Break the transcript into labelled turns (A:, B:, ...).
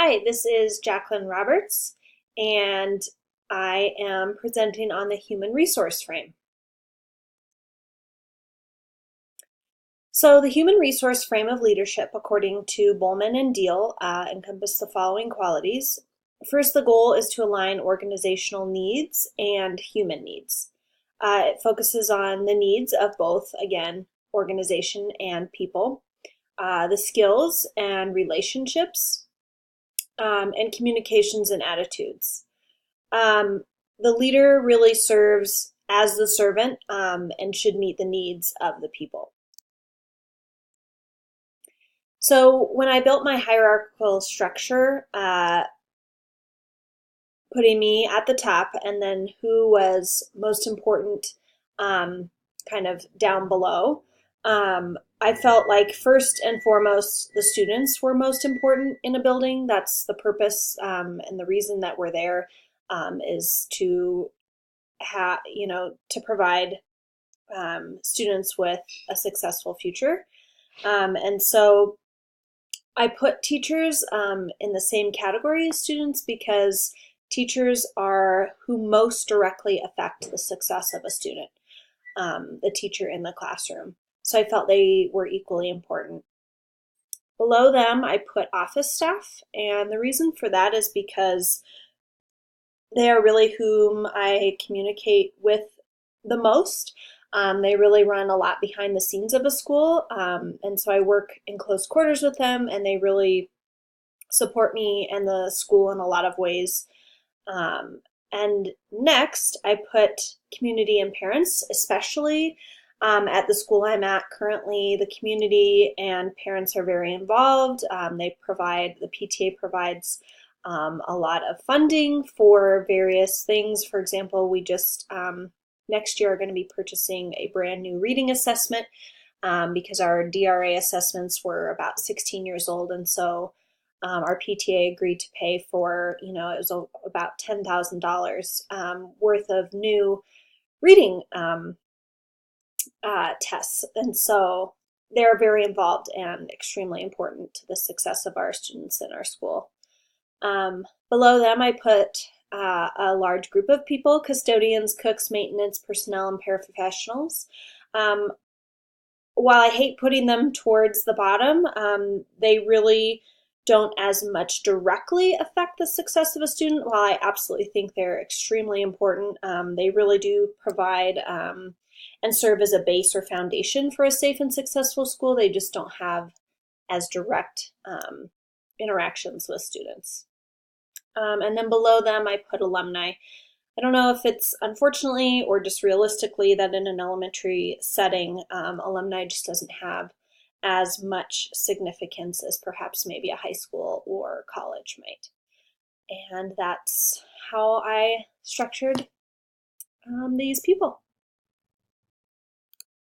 A: Hi, this is Jacqueline Roberts, and I am presenting on the human resource frame. So, the human resource frame of leadership, according to Bowman and Deal, encompass the following qualities. First, the goal is to align organizational needs and human needs. It focuses on the needs of both, again, organization and people, the skills and relationships, and communications and attitudes. Um, the leader really serves as the servant and should meet the needs of the people. So when I built my hierarchical structure, putting me at the top and then who was most important kind of down below, I felt like first and foremost, the students were most important in a building. That's the purpose and the reason that we're there is to to provide students with a successful future. And so I put teachers in the same category as students because teachers are who most directly affect the success of a student, the teacher in the classroom. So I felt they were equally important. Below them, I put office staff, and the reason for that is because they are really whom I communicate with the most. They really run a lot behind the scenes of a school, and so I work in close quarters with them, and they really support me and the school in a lot of ways. And next, I put community and parents, especially at the school I'm at currently. The community and parents are very involved. The PTA provides a lot of funding for various things. For example, we just next year are going to be purchasing a brand new reading assessment because our DRA assessments were about 16 years old, and so our PTA agreed to pay for, it was about $10,000 worth of new reading tests, and so they're very involved and extremely important to the success of our students in our school. Below them, I put a large group of people: custodians, cooks, maintenance personnel, and paraprofessionals. While I hate putting them towards the bottom, they really don't as much directly affect the success of a student. While I absolutely think they're extremely important, they really do provide and serve as a base or foundation for a safe and successful school. They just don't have as direct interactions with students. And then below them, I put alumni. I don't know if it's unfortunately or just realistically that in an elementary setting, alumni just doesn't have as much significance as perhaps maybe a high school or college might. And that's how I structured these people.